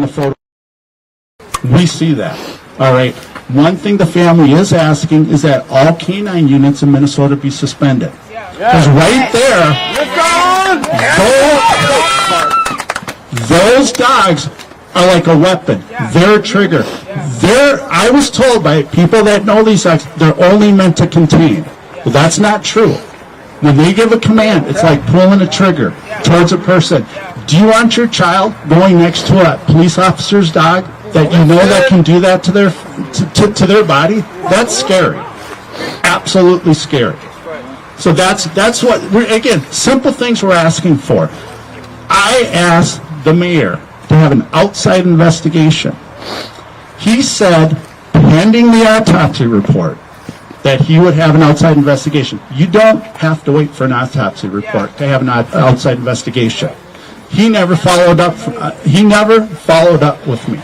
the photo. We see that. All right. One thing the family is asking is that all canine units in Minnesota be suspended. Because right there, those dogs are like a weapon. They're a trigger. I was told by people that know these dogs, they're only meant to contain. Well, that's not true. When they give a command, it's like pulling a trigger towards a person. Do you want your child going next to a police officer's dog that you know that can do that to their body? That's scary. Absolutely scary. So that's what again, simple things we're asking for. I asked the mayor to have an outside investigation. He said, pending the autopsy report, that he would have an outside investigation. You don't have to wait for an autopsy report to have an outside investigation. He never followed up. With me.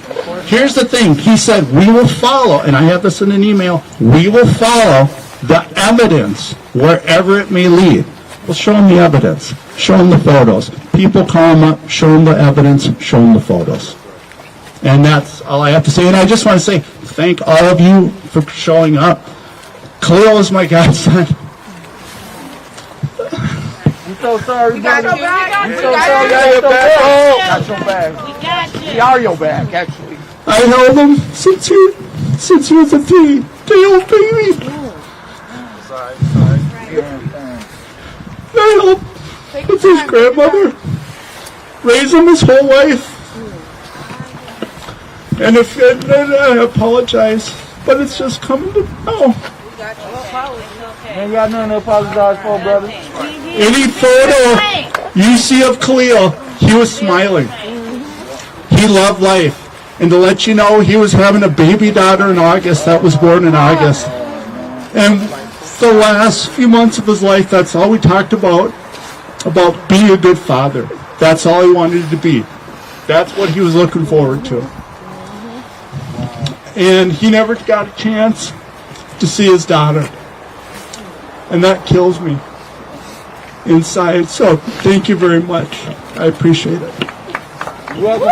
Here's the thing. He said, we will follow, and I have this in an email, we will follow the evidence wherever it may lead. Well, show them the evidence. Show them the photos. People call them up, show them the evidence, show them the photos. And that's all I have to say. And I just want to say thank all of you for showing up. Khalil is my godson. I'm so sorry. We got your back. I'm so sorry. We got your back. We got you. We are your back, actually. I held him since he was a day-old baby. Sorry. I helped with his grandmother, raise him his whole life. And I apologize, but it's just coming to know. Ain't got nothing to apologize for, brother. Any photo you see of Khalil, he was smiling. He loved life. And to let you know, he was having a baby daughter in August that was born in August. And the last few months of his life, that's all we talked about being a good father. That's all he wanted to be. That's what he was looking forward to. And he never got a chance to see his daughter. And that kills me inside. So thank you very much. I appreciate it. You're welcome,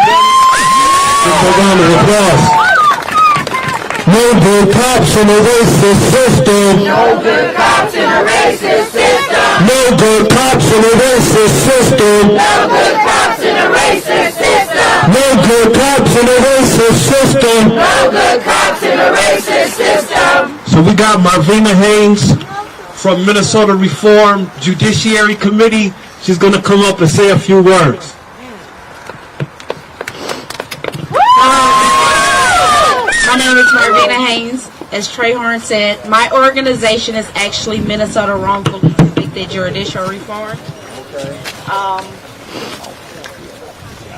No good cops in a racist system. No good cops in a racist system. No good cops in a racist system. No good cops in a racist system. No good cops in a racist system. No good cops in a racist system. So we got Marvina Haynes from Minnesota Reform Judiciary Committee. She's going to come up and say a few words. My name is Marvina Haynes. As Trey Horn said, my organization is actually Minnesota Wrongfully Convicted Judicial Reform.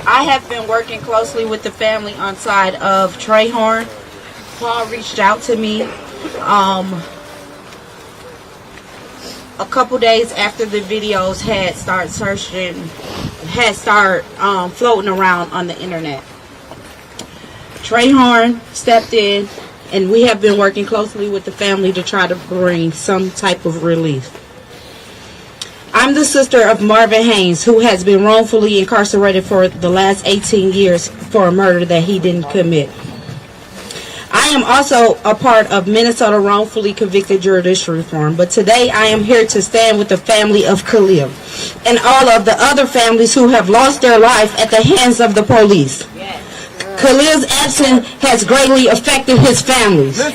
I have been working closely with the family on side of Trey Horn. Paul reached out to me a couple days after the videos had started floating around on the internet. Trey Horn stepped in, and we have been working closely with the family to try to bring some type of relief. I'm the sister of Marvin Haynes, who has been wrongfully incarcerated for the last 18 years for a murder that he didn't commit. I am also a part of Minnesota Wrongfully Convicted Judicial Reform, but today I am here to stand with the family of Khalil and all of the other families who have lost their life at the hands of the police. Khalil's absence has greatly affected his families. His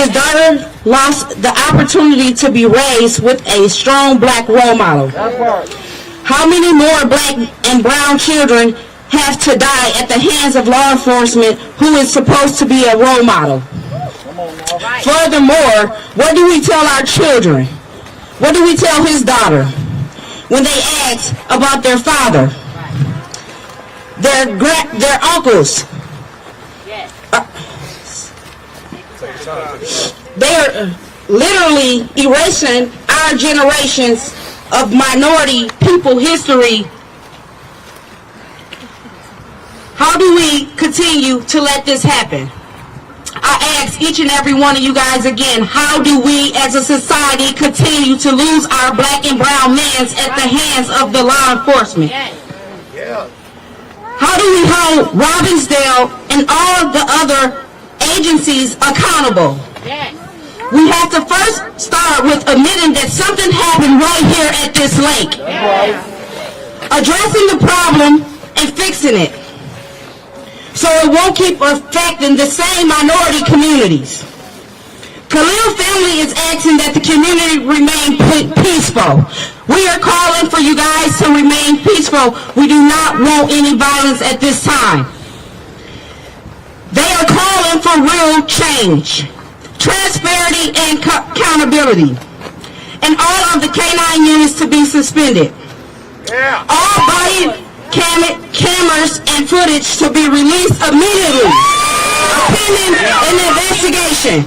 daughter lost the opportunity to be raised with a strong black role model. How many more black and brown children have to die at the hands of law enforcement who is supposed to be a role model? Furthermore, what do we tell our children? What do we tell his daughter when they ask about their father? Their uncles. They're literally erasing our generations of minority people history. How do we continue to let this happen? I ask each and every one of you guys again, how do we as a society continue to lose our black and brown men at the hands of the law enforcement? How do we hold Robbinsdale and all the other agencies accountable? We have to first start with admitting that something happened right here at this lake. Addressing the problem and fixing it, so it won't keep affecting the same minority communities. Khalil family is asking that the community remain peaceful. We are calling for you guys to remain peaceful. We do not want any violence at this time. They are calling for real change, transparency, and accountability, and all of the K-9 units to be suspended. All body cameras and footage to be released immediately, pending an investigation.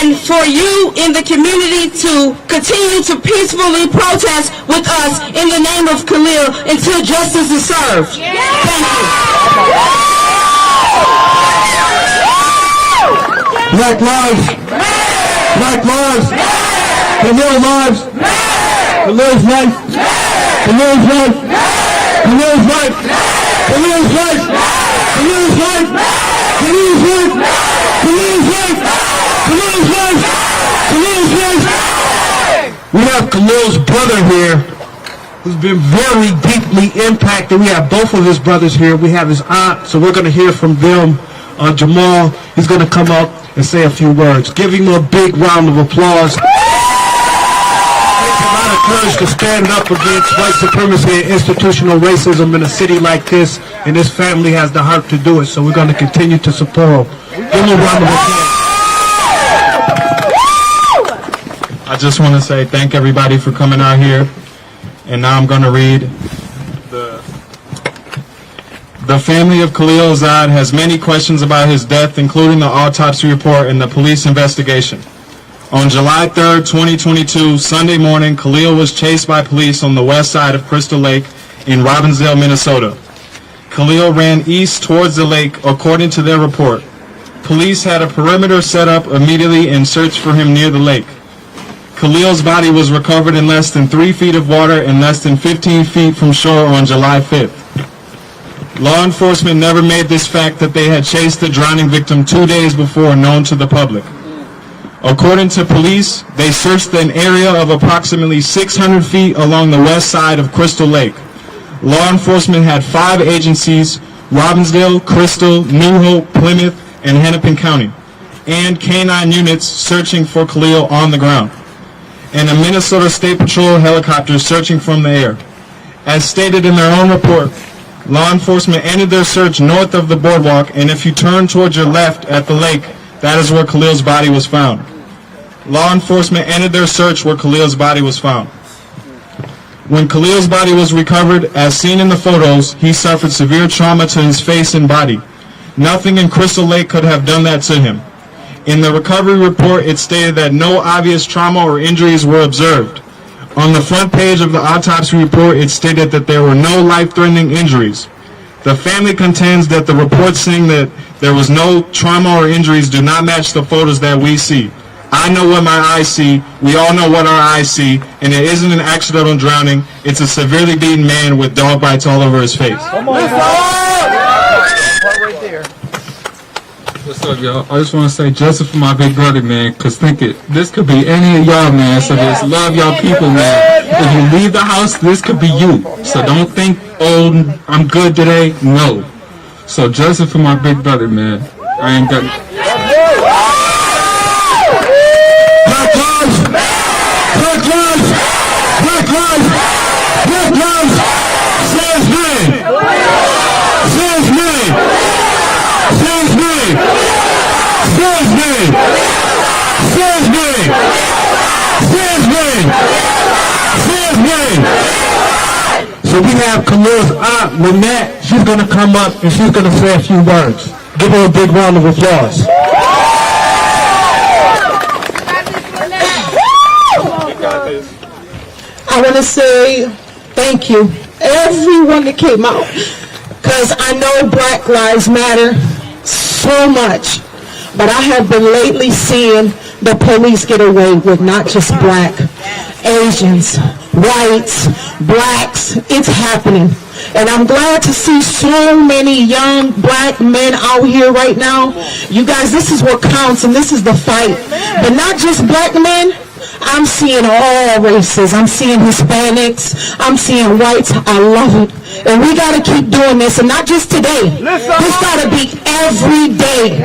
And for you in the community to continue to peacefully protest with us in the name of Khalil until justice is served. Thank you. Black lives. Black lives. Khalil lives. Khalil's life. Khalil's life. Khalil's life. Khalil's life. Khalil's life. Khalil's life. Khalil's life. Khalil's life. Khalil's life. We have Khalil's brother here, who's been very deeply impacted. We have both of his brothers here. We have his aunt, so we're going to hear from them. Jamal, he's going to come up and say a few words. Give him a big round of applause. Courage to stand up against white supremacy and institutional racism in a city like this, and his family has the heart to do it, so we're going to continue to support him. Give him a round of applause. I just want to say thank everybody for coming out here, and now I'm going to read the family of Khalil Azad has many questions about his death, including the autopsy report and the police investigation. On July 3rd, 2022, Sunday morning, Khalil was chased by police on the west side of Crystal Lake in Robbinsdale, Minnesota. Khalil ran east towards the lake, according to their report. Police had a perimeter set up immediately and searched for him near the lake. Khalil's body was recovered in less than 3 feet of water and less than 15 feet from shore on July 5th. Law enforcement never made this fact that they had chased the drowning victim 2 days before known to the public. According to police, they searched an area of approximately 600 feet along the west side of Crystal Lake. Law enforcement had 5 agencies, Robbinsdale, Crystal, New Hope, Plymouth, and Hennepin County, and K-9 units searching for Khalil on the ground, and a Minnesota State Patrol helicopter searching from the air. As stated in their own report, law enforcement ended their search north of the boardwalk, and if you turn towards your left at the lake, that is where Khalil's body was found. Law enforcement ended their search where Khalil's body was found. When Khalil's body was recovered, as seen in the photos, he suffered severe trauma to his face and body. Nothing in Crystal Lake could have done that to him. In the recovery report, it stated that no obvious trauma or injuries were observed. On the front page of the autopsy report, it stated that there were no life-threatening injuries. The family contends that the reports saying that there was no trauma or injuries do not match the photos that we see. I know what my eyes see, we all know what our eyes see, and it isn't an accidental drowning, it's a severely beaten man with dog bites all over his face. Right there. What's up, y'all? I just want to say justice for my big brother, man, because this could be any of y'all, man, so just love y'all people, man. If you leave the house, this could be you. So don't think, oh, I'm good today. No. So justice for my big brother, man. I ain't got... Black lives! Black lives! Black lives! Black lives! Says me! Says me! Says me! Says me! Says me! Says me! Says me! So we have Khalil's aunt, Lynette. She's going to come up and she's going to say a few words. Give her a big round of applause. I want to say thank you, everyone that came out, because I know Black Lives Matter so much, but I have been lately seeing the police get away with not just black, Asians, whites, blacks. It's happening. And I'm glad to see so many young black men out here right now. You guys, this is what counts, and this is the fight. But not just black men. I'm seeing all races. I'm seeing Hispanics. I'm seeing whites. I love it. And we got to keep doing this, and not just today. This got to be every day.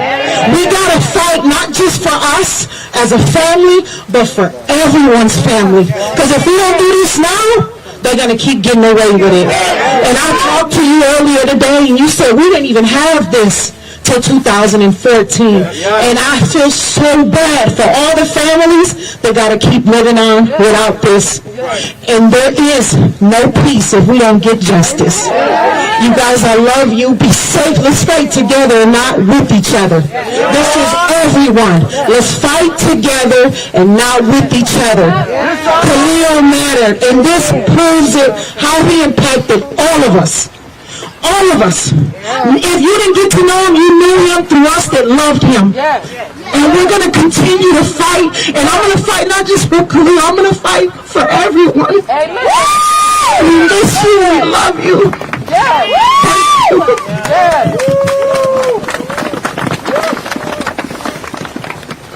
We got to fight not just for us as a family, but for everyone's family. Because if we don't do this now, they're going to keep getting away with it. And I talked to you earlier today, and you said we didn't even have this till 2014. And I feel so bad for all the families that got to keep living on without this. And there is no peace if we don't get justice. You guys, I love you. Be safe. Let's fight together and not with each other. This is everyone. Let's fight together and not with each other. Khalil mattered, and this proves it, how he impacted all of us. All of us. If you didn't get to know him, you knew him through us that loved him. And we're going to continue to fight. And I'm going to fight not just for Khalil, I'm going to fight for everyone. We miss you. We love you.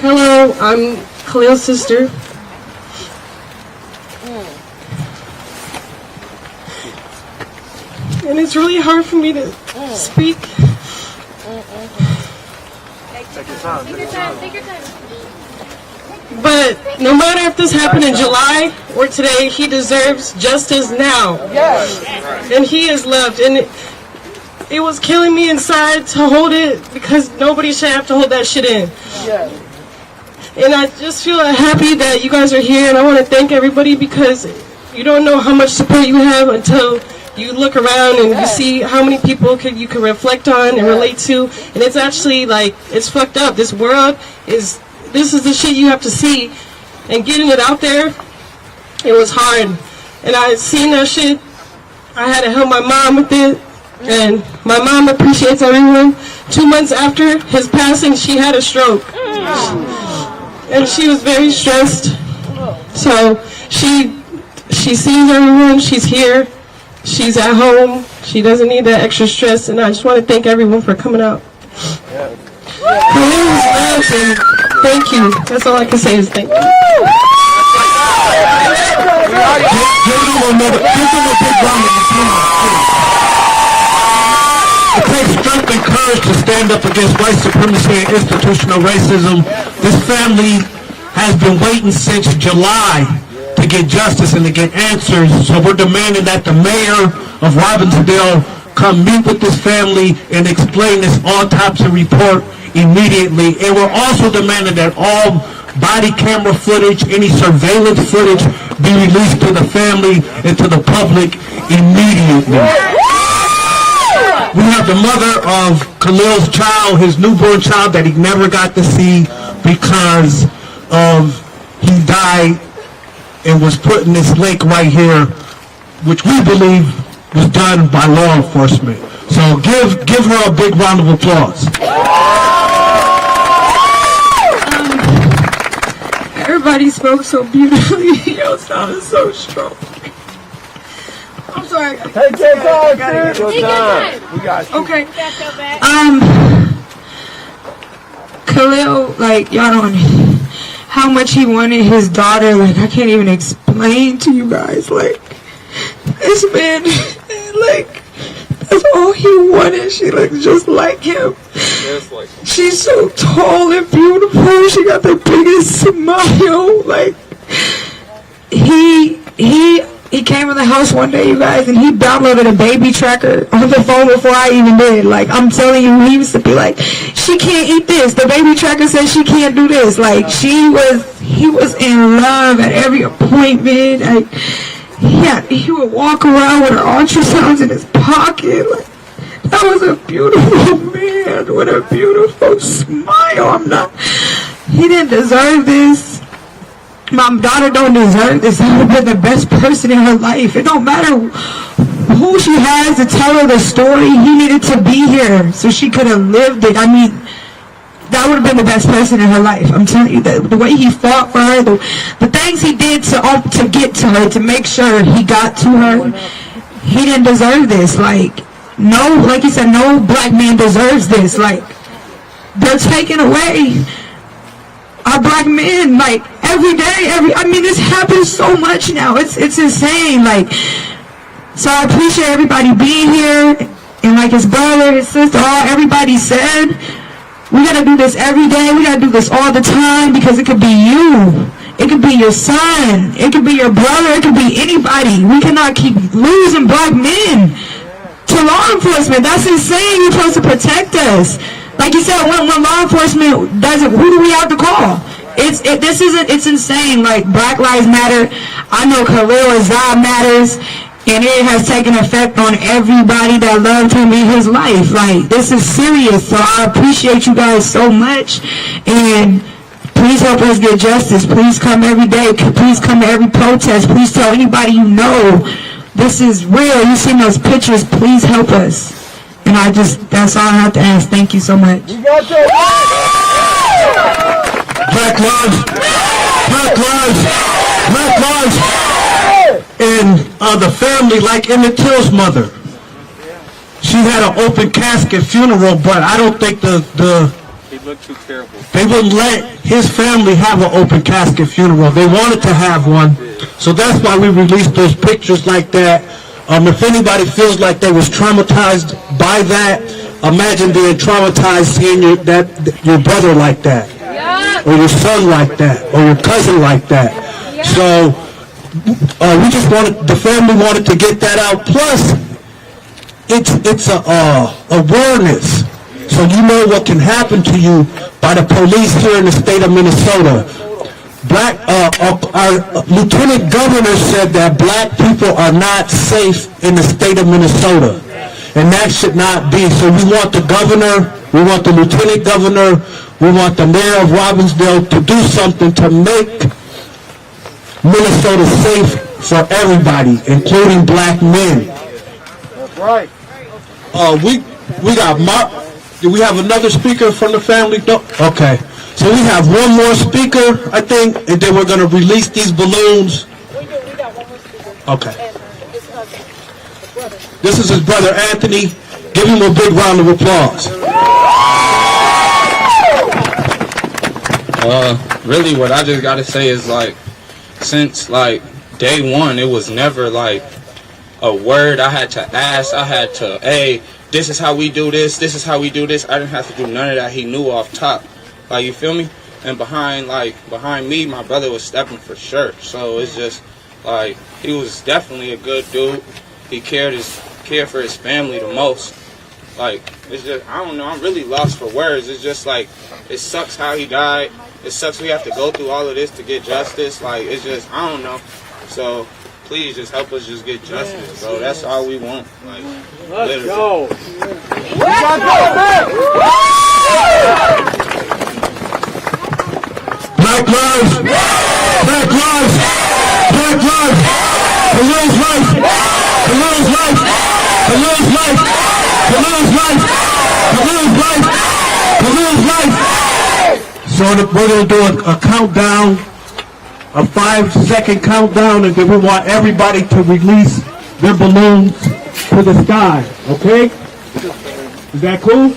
Hello, I'm Khalil's sister. And it's really hard for me to speak. But no matter if this happened in July or today, he deserves justice now. And he is loved. And it was killing me inside to hold it, because nobody should have to hold that shit in. And I just feel happy that you guys are here, and I want to thank everybody, because you don't know how much support you have until you look around and you see how many people you can reflect on and relate to. And it's actually like, it's fucked up. This world is, this is the shit you have to see. And getting it out there, it was hard. And I seen that shit. I had to help my mom with it. And my mom appreciates everyone. 2 months after his passing, she had a stroke. And she was very stressed. So she sees everyone. She's here. She's at home. She doesn't need that extra stress. And I just want to thank everyone for coming out. Khalil is loved, and thank you. That's all I can say is thank you. Give them a big round of applause. It takes strength and courage to stand up against white supremacy and institutional racism. This family has been waiting since July to get justice and to get answers. So we're demanding that the mayor of Robbinsdale come meet with this family and explain this autopsy report immediately. And we're also demanding that all body camera footage, any surveillance footage, be released to the family and to the public immediately. We have the mother of Khalil's child, his newborn child, that he never got to see because he died and was put in this lake right here, which we believe was done by law enforcement. So give her a big round of applause. Everybody spoke so beautifully. Y'all sounded so strong. I'm sorry. Take your time, sis. We got you. Okay. Khalil, like, y'all don't how much he wanted his daughter. Like, I can't even explain to you guys. Like, this man, like, that's all he wanted. She looks just like him. She's so tall and beautiful. She got the biggest smile. Like, he came in the house one day, you guys, and he downloaded a baby tracker on the phone before I even did. Like, I'm telling you, he used to be like, she can't eat this. The baby tracker says she can't do this. Like, he was in love at every appointment. Like, he would walk around with her ultrasounds in his pocket. Like, that was a beautiful man with a beautiful smile. He didn't deserve this. My daughter don't deserve this. I would have been the best person in her life. It don't matter who she has to tell her the story. He needed to be here so she could have lived it. I mean, that would have been the best person in her life. I'm telling you, the way he fought for her, the things he did to get to her, to make sure he got to her. he didn't deserve this. Like, no, like you said, no black man deserves this. Like, they're taking away our black men, like, every day, I mean, this happens so much now. It's insane. Like, so I appreciate everybody being here, and like his brother, his sister, everybody said, we gotta do this every day. We gotta do this all the time, because it could be you. It could be your son. It could be your brother. It could be anybody. We cannot keep losing black men to law enforcement. That's insane. You're supposed to protect us. Like you said, when law enforcement doesn't, who do we have to call? It's insane. Like, Black Lives Matter. I know Khalil Azad matters, and it has taken effect on everybody that loved him in his life. Like, this is serious. So I appreciate you guys so much, and please help us get justice. Please come every day. Please come to every protest. Please tell anybody you know this is real. You seen those pictures. Please help us. And that's all I have to ask. Thank you so much. You got your Black lives, black lives, black lives. And the family, like Emmett Till's mother, she had an open casket funeral, but I don't think He looked too terrible. they wouldn't let his family have an open casket funeral. They wanted to have one. So that's why we released those pictures like that. If anybody feels like they was traumatized by that, imagine being traumatized seeing your brother like that, or your son like that, or your cousin like that. So we just the family wanted to get that out. Plus, it's a awareness, so you know what can happen to you by the police here in the state of Minnesota. Our lieutenant governor said that black people are not safe in the state of Minnesota, and that should not be. So we want the governor, we want the lieutenant governor, we want the mayor of Robbinsdale to do something to make Minnesota safe for everybody, including black men. That's right. We got Mark. Do we have another speaker from the family? No? Okay. So we have one more speaker, I think, and then we're going to release these balloons. We got one more speaker. Okay. And his brother. This is his brother, Anthony. Give him a big round of applause. Really what I just got to say is, like, since, like, day one, it was never, like, a word I had to ask. I had to, hey, this is how we do this. This is how we do this. I didn't have to do none of that. He knew off top. Like, you feel me? And behind me, my brother was stepping for sure. So it's just, like, he was definitely a good dude. He cared for his family the most. Like, it's just, I don't know, I'm really lost for words. It's just, like, it sucks how he died. It sucks we have to go through all of this to get justice. Like, it's just, I don't know. So, please just help us just get justice, bro. That's all we want. Like, Let's literally. go. Black lives! Black lives! Black lives! Khalil's life! Khalil's life! Khalil's life! Khalil's life! Khalil's life! Khalil's life! So we're going to do a countdown, a 5-second countdown, and then we want everybody to release their balloons to the sky, okay? Is that cool?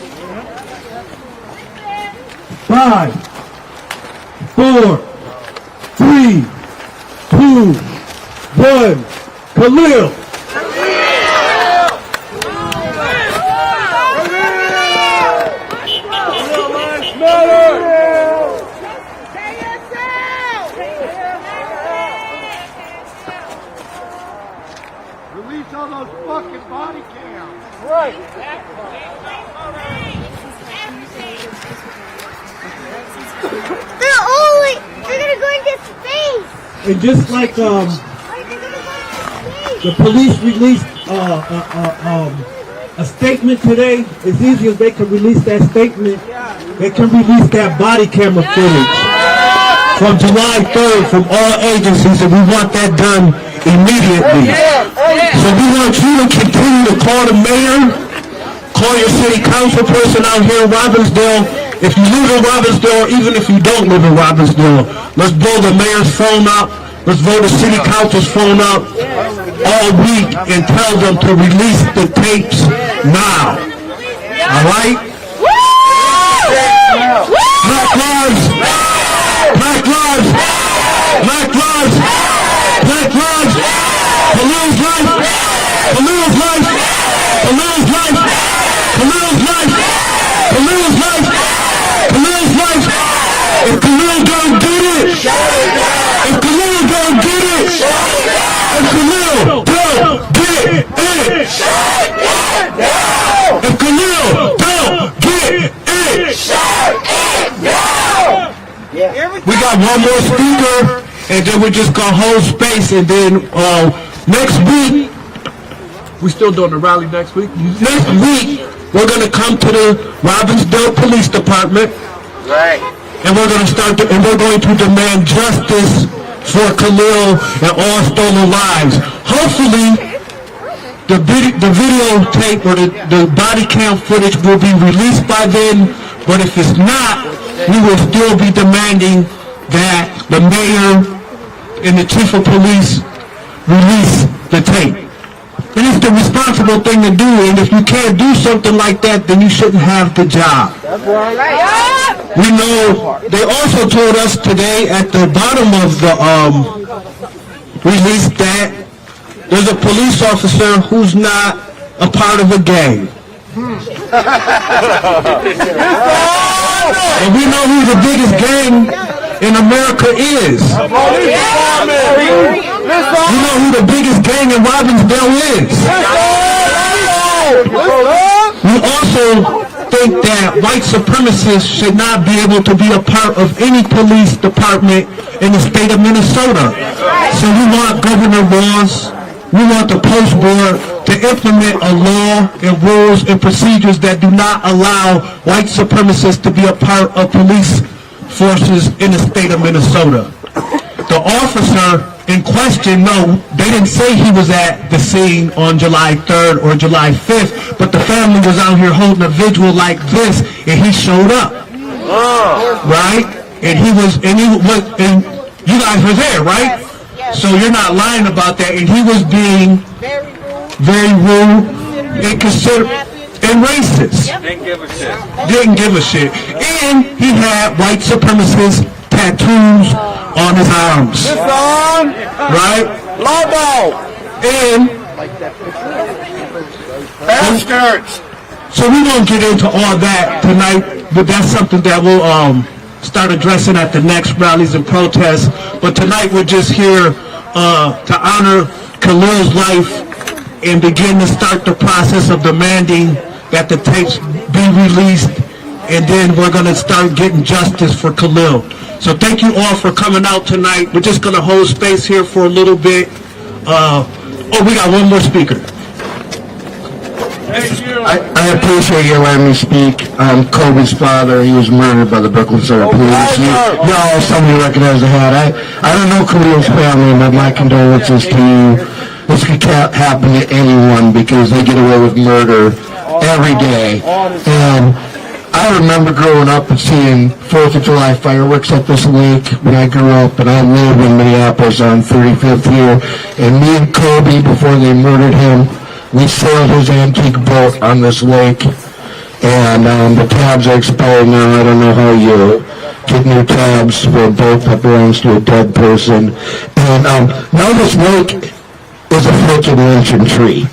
5, 4, 3, 2, 1. Khalil! Release all those fucking body cams. Right. They're gonna go into space. And just like the police released a statement today, as easy as they can release that statement, they can release that body camera footage from July 3rd from all agencies, and we want that done immediately. So we want you to continue to call the mayor, call your city council person out here in Robbinsdale. If you live in Robbinsdale, or even if you don't live in Robbinsdale, let's blow the mayor's phone up. Let's blow the city council's phone up. all week and tell them to release the tapes now. All right? Black lives! Black lives! Black lives! Black lives! Khalil's life! Khalil's life! Khalil's life! Khalil's life! Khalil's life! Khalil's life! If Khalil don't get it! If Khalil don't get it! If Khalil don't get it! If Khalil don't get it! We got one more speaker, and then we're just gonna hold space, and then next week, we still doing the rally next week? Next week, we're gonna come to the Robbinsdale Police Department. Right. And we're going to and we're going to demand justice for Khalil and all stolen lives. Hopefully, the videotape or the body cam footage will be released by then, but if it's not, we will still be demanding that the mayor and the chief of police release the tape. And it's the responsible thing to do, and if you can't do something like that, then you shouldn't have the job. That's right. We know, they also told us today at the bottom of the release that there's a police officer who's not a part of a gang. And we know who the biggest gang in America is. You know who the biggest gang in Robbinsdale is. We also think that white supremacists should not be able to be a part of any police department in the state of Minnesota. So we want governor laws, we want the post board to implement a law and rules and procedures that do not allow white supremacists to be a part of police forces in the state of Minnesota. The officer in question, no, they didn't say he was at the scene on July 3rd or July 5th, but the family was out here holding a vigil like this, and he showed up. Right? And you guys were there, right? So you're not lying about that, and he was being very rude and racist. Didn't give a shit. And he had white supremacist tattoos on his arms. Right? Lobo! And Bastards! so we won't get into all that tonight, but that's something that we'll start addressing at the next rallies and protests. But tonight we're just here to honor Khalil's life and begin to start the process of demanding that the tapes be released, and then we're going to start getting justice for Khalil. So thank you all for coming out tonight. We're just going to hold space here for a little bit. We got one more speaker. I appreciate you letting me speak. I'm Kobe's father. He was murdered by the Brooklyn Center Police. Y'all, somebody recognize the hat. I don't know Khalil's family, but my condolences to you. This could happen to anyone because they get away with murder every day. And I remember growing up and seeing 4th of July fireworks at this lake when I grew up, and I lived in Minneapolis on 35th here. And me and Kobe, before they murdered him, we sailed his antique boat on this lake, and the tabs are expired now. I don't know how you get new tabs for a boat that belongs to a dead person. And now this lake is a freaking lynching tree.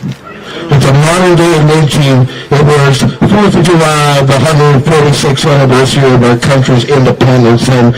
It's a modern day lynching. It was 4th of July, the 146th anniversary of our country's independence, and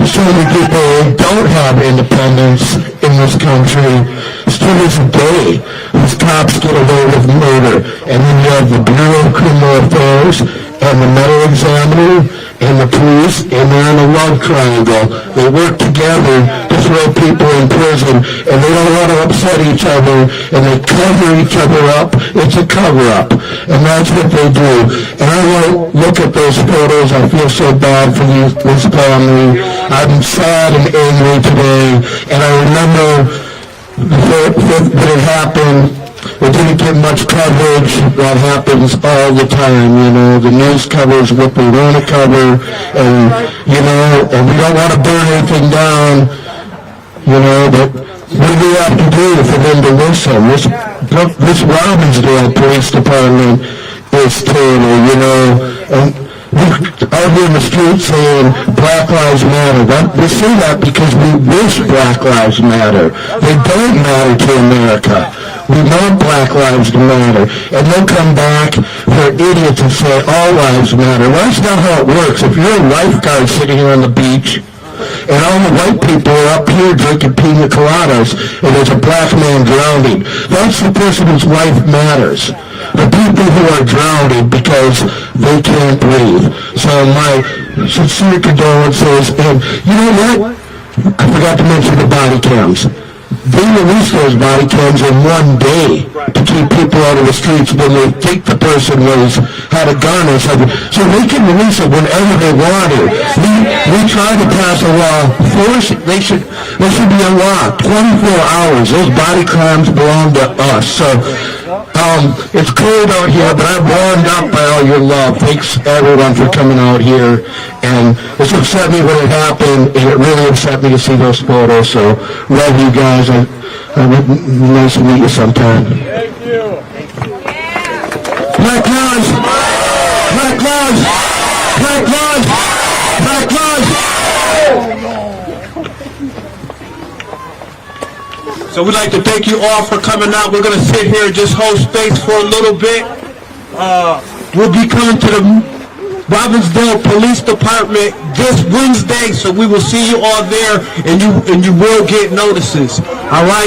so many people don't have independence in this country. Still this day, these cops get away with murder. And then you have the Bureau of Criminal Affairs and the Medical Examiner and the police, and they're in a love triangle. They work together to throw people in prison, and they don't want to upset each other, and they cover each other up. It's a cover-up, and that's what they do. And I won't look at those photos. I feel so bad for this family. I'm sad and angry today, and I remember when it happened, it didn't get much coverage. That happens all the time, you know. The news covers what they want to cover, and, you know, and we don't want to burn anything down, you know, but we What do we have to do for them to listen? This Robbinsdale Police Department is terrible, you know, and out here in the street saying Black Lives Matter. We say that because we wish Black Lives Matter. They don't matter to America. We want Black Lives to matter. And they'll come back for idiots and say all lives matter. Well, that's not how it works. If you're a lifeguard sitting here on the beach and all the white people are up here drinking pina coladas and there's a black man drowning, that's the person whose life matters. The people who are drowning because they can't breathe. So my sincere condolences. And you know what? I forgot to mention the body cams. They release those body cams in one day to keep people out of the streets when they think the person had a gun or something. So they can release it whenever they want to. We tried to pass a law. They should be unlocked 24 hours. Those body cams belong to us. So it's cold out here, but I'm warmed up by all your love. Thanks everyone for coming out here. And this upset me when it happened, and it really upset me to see those photos. So love you guys. Nice to meet you sometime. Thank you. Black lives! Black lives! Black lives! Black lives! So we'd like to thank you all for coming out. We're going to sit here and just hold space for a little bit. We'll be coming to the Robbinsdale Police Department this Wednesday, so we will see you all there, and you will get notices. All right?